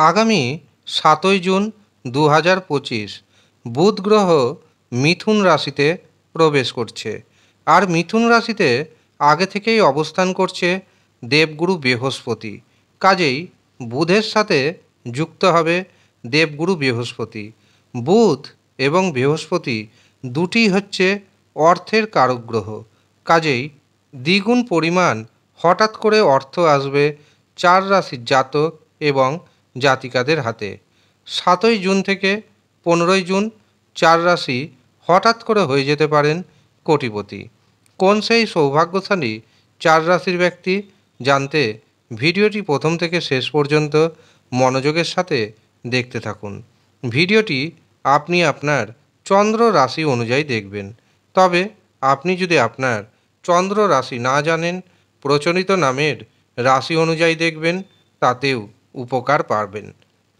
আগামী 7ই জুন 2025 বুধ গ্রহ মিথুন রাশিতে প্রবেশ করছে। আর মিথুন রাশিতে আগে থেকেই অবস্থান করছে দেবগুরু বৃহস্পতি। কাজেই বুধের সাথে যুক্ত হবে দেবগুরু বৃহস্পতি। বুধ এবং বৃহস্পতি দুটি হচ্ছে অর্থের কারক গ্রহ। কাজেই দ্বিগুণ পরিমাণ হঠাৎ করে অর্থ আসবে 4 রাশির জাতক এবং জাতিকাদের হাতে। 7ই জুন থেকে 15ই জুন 4 রাশি হঠাৎ করে হয়ে যেতে পারেন কোটিপতি। কোন সেই সৌভাগ্যশালী 4 রাশির ব্যক্তি জানতে ভিডিওটি প্রথম থেকে শেষ পর্যন্ত মনোযোগের সাথে দেখতে থাকুন। ভিডিওটি আপনি আপনার চন্দ্র রাশি অনুযায়ী দেখবেন। তবে আপনি যদি আপনার চন্দ্র রাশি না জানেন, প্রচলিত নামের রাশি অনুযায়ী দেখবেন, তাতেও উপকার পাবেন।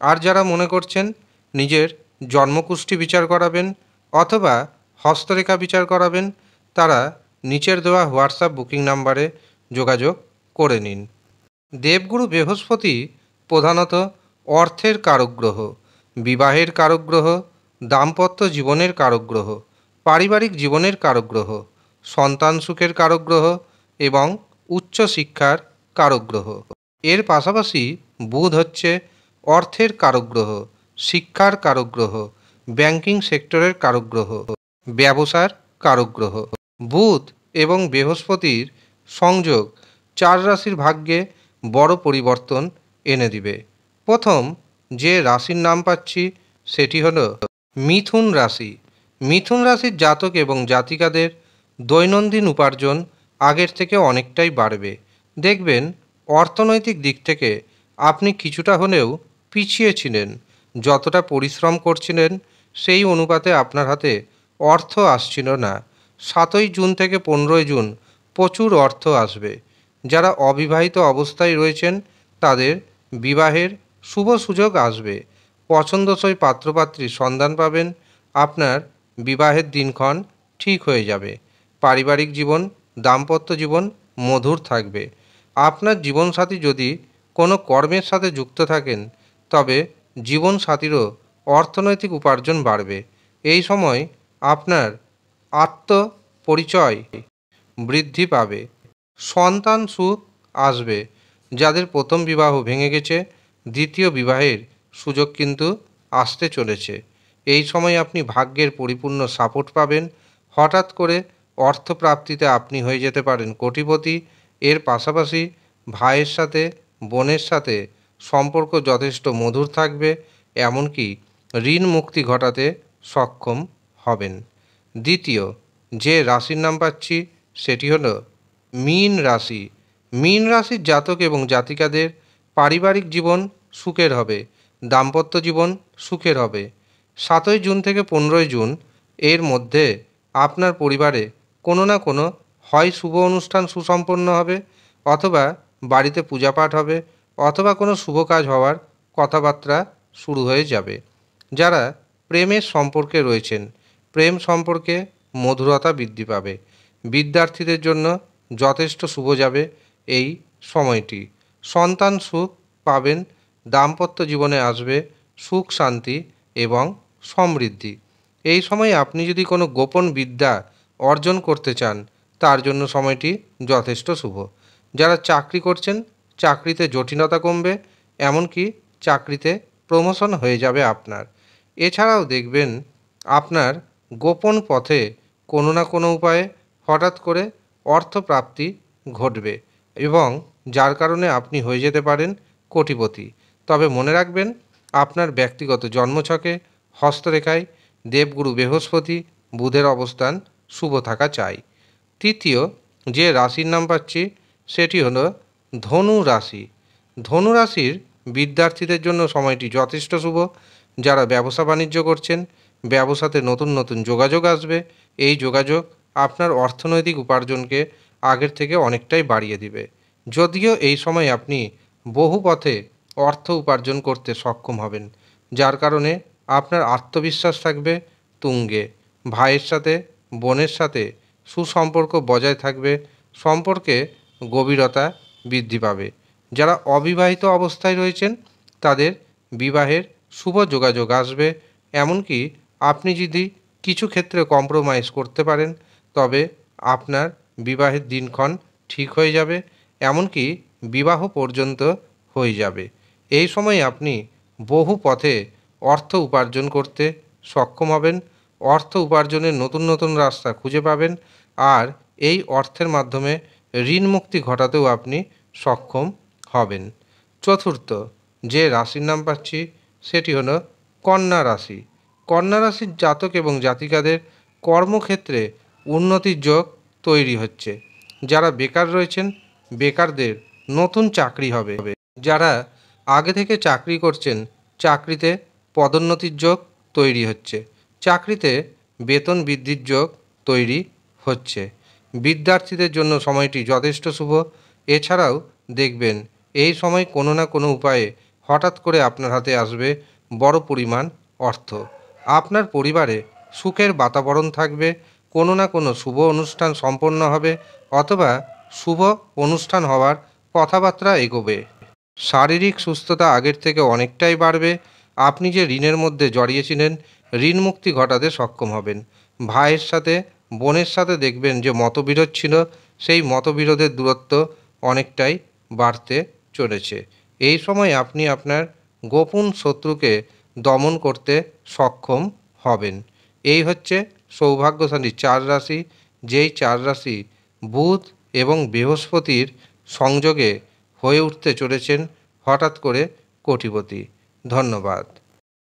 আর যারা মনে করছেন নিজের জন্মকুষ্ঠি বিচার করাবেন অথবা হস্তরেখা বিচার করাবেন, তারা নিচের দেওয়া হোয়াটসঅ্যাপ বুকিং নাম্বারে যোগাযোগ করে নিন। দেবগুরু বৃহস্পতি প্রধানত অর্থের কারক গ্রহ, বিবাহের কারক গ্রহ, দাম্পত্য জীবনের কারক গ্রহ, পারিবারিক জীবনের কারক গ্রহ, সন্তান সুখের কারক গ্রহ এবং উচ্চ শিক্ষার কারক গ্রহ। এর পাশাপাশি বুধ হচ্ছে অর্থের কারক গ্রহ, শিক্ষার কারক গ্রহ, ব্যাংকিং সেক্টরের কারক গ্রহ, ব্যবসার কারক গ্রহ। বুধ এবং বৃহস্পতির সংযোগ 4 রাশির ভাগ্যে বড় পরিবর্তন এনে দিবে। প্রথম যে রাশির নাম পাচ্ছি সেটি হলো মিথুন রাশি। মিথুন রাশির জাতক এবং জাতিকাদের দৈনন্দিন উপার্জন আগের থেকে অনেকটাই বাড়বে। দেখবেন অর্থনৈতিক দিক থেকে আপনি কিছুটা হলেও পিছিয়ে ছিলেন। যতটা পরিশ্রম করছিলেন সেই অনুপাতে আপনার হাতে অর্থ আসছিল না। 7ই জুন থেকে 15ই জুন প্রচুর অর্থ আসবে। যারা অবিবাহিত অবস্থায় রয়েছেন তাদের বিবাহের শুভ সুযোগ আসবে। পছন্দসই পাত্রপাত্রীর সন্ধান পাবেন। আপনার বিবাহের দিনক্ষণ ঠিক হয়ে যাবে। পারিবারিক জীবন, দাম্পত্য জীবন মধুর থাকবে। আপনার জীবনসাথী যদি কোনো কর্মের সাথে যুক্ত থাকেন তবে জীবনসাথীরও অর্থনৈতিক উপার্জন বাড়বে। এই সময় আপনার আত্মপরিচয় বৃদ্ধি পাবে। সন্তান সুখ আসবে। যাদের প্রথম বিবাহ ভেঙে গেছে, দ্বিতীয় বিবাহের সুযোগ কিন্তু আসতে চলেছে। এই সময় আপনি ভাগ্যের পরিপূর্ণ সাপোর্ট পাবেন। হঠাৎ করে অর্থপ্রাপ্তিতে আপনি হয়ে যেতে পারেন কোটিপতি। এর পাশাপাশি ভাইয়ের সাথে, বোনের সাথে সম্পর্ক যথেষ্ট মধুর থাকবে। এমনকি ঋণ মুক্তি ঘটাতে সক্ষম হবেন। দ্বিতীয় যে রাশির নাম পাচ্ছি সেটি হলো মীন রাশি। মীন রাশির জাতক এবং জাতিকাদের পারিবারিক জীবন সুখের হবে, দাম্পত্য জীবন সুখের হবে। 7ই জুন থেকে 15ই জুন এর মধ্যে আপনার পরিবারে কোনো না কোনো হয় শুভ অনুষ্ঠান সুসম্পন্ন হবে, অথবা বাড়িতে পূজাপাঠ হবে, অথবা কোনো শুভ কাজ হওয়ার কথাবার্তা শুরু হয়ে যাবে। যারা প্রেমের সম্পর্কে রয়েছেন, প্রেম সম্পর্কে মধুরতা বৃদ্ধি পাবে। বিদ্যার্থীদের জন্য যথেষ্ট শুভ যাবে এই সময়টি। সন্তান সুখ পাবেন। দাম্পত্য জীবনে আসবে সুখ, শান্তি এবং সমৃদ্ধি। এই সময় আপনি যদি কোনো গোপন বিদ্যা অর্জন করতে চান তার জন্য সময়টি যথেষ্ট শুভ। যারা চাকরি করছেন চাকরিতে জটিলতা কমবে, এমনকি চাকরিতে প্রমোশন হয়ে যাবে আপনার। এছাড়াও দেখবেন আপনার গোপন পথে কোনো না কোনো উপায়ে হঠাৎ করে অর্থপ্রাপ্তি ঘটবে এবং যার কারণে আপনি হয়ে যেতে পারেন কোটিপতি। তবে মনে রাখবেন আপনার ব্যক্তিগত জন্মছকে হস্তরেখায় দেবগুরু বৃহস্পতি, বুধের অবস্থান শুভ থাকা চাই। তৃতীয় যে রাশির নাম পাচ্ছি সেটি হলো ধনু রাশি। ধনু রাশির বিদ্যার্থীদের জন্য সময়টি যথেষ্ট শুভ। যারা ব্যবসা বাণিজ্য করছেন, ব্যবসাতে নতুন নতুন যোগাযোগ আসবে। এই যোগাযোগ আপনার অর্থনৈতিক উপার্জনকে আগের থেকে অনেকটাই বাড়িয়ে দিবে। যদিও এই সময় আপনি বহু পথে অর্থ উপার্জন করতে সক্ষম হবেন, যার কারণে আপনার আত্মবিশ্বাস থাকবে তুঙ্গে। ভাইয়ের সাথে, বোনের সাথে সুসম্পর্ক বজায় থাকবে। সম্পর্কে গভীরতা বৃদ্ধি পাবে। যারা অবিবাহিত অবস্থায় রয়েছেন তাদের বিবাহের শুভ যোগাযোগ আসবে। এমনকি আপনি যদি কিছু ক্ষেত্রে কম্প্রোমাইজ করতে পারেন, তবে আপনার বিবাহের দিনক্ষণ ঠিক হয়ে যাবে, এমনকি বিবাহ পর্যন্ত হয়ে যাবে। এই সময় আপনি বহু পথে অর্থ উপার্জন করতে সক্ষম হবেন। অর্থ উপার্জনের নতুন নতুন রাস্তা খুঁজে পাবেন, আর এই অর্থের মাধ্যমে ঋণ মুক্তি ঘটাতেও আপনি সক্ষম হবেন। চতুর্থ যে রাশির নাম পাচ্ছি সেটি হলো কন্যা রাশি। কন্যা রাশির জাতক এবং জাতিকাদের কর্মক্ষেত্রে উন্নতির যোগ তৈরি হচ্ছে। যারা বেকার রয়েছেন, বেকারদের নতুন চাকরি হবে। যারা আগে থেকে চাকরি করছেন, চাকরিতে পদোন্নতির যোগ তৈরি হচ্ছে। চাকরিতে বেতন বৃদ্ধির যোগ তৈরি হচ্ছে। বিদ্যার্থীদের জন্য সময়টি যথেষ্ট শুভ। এছাড়াও দেখবেন এই সময় কোনো না কোনো উপায়ে হঠাৎ করে আপনার হাতে আসবে বড় পরিমাণ অর্থ। আপনার পরিবারে সুখের বাতাবরণ থাকবে। কোনো না কোনো শুভ অনুষ্ঠান সম্পন্ন হবে, অথবা শুভ অনুষ্ঠান হওয়ার কথাবার্তা এগোবে। শারীরিক সুস্থতা আগের থেকে অনেকটাই বাড়বে। আপনি যে ঋণের মধ্যে জড়িয়েছিলেন, ঋণ মুক্তি ঘটাতে সক্ষম হবেন। ভাইয়ের সাথে, বোনের সাথে দেখবেন যে মতবিরোধ ছিল, সেই মতবিরোধের দূরত্ব অনেকটাই বাড়তে চলেছে। এই সময় আপনি আপনার গোপন শত্রুকে দমন করতে সক্ষম হবেন। এই হচ্ছে সৌভাগ্যশালী 4 রাশি, যেই 4 রাশি বুধ এবং বৃহস্পতির সংযোগে হয়ে উঠতে চলেছেন হঠাৎ করে কোটিপতি। ধন্যবাদ।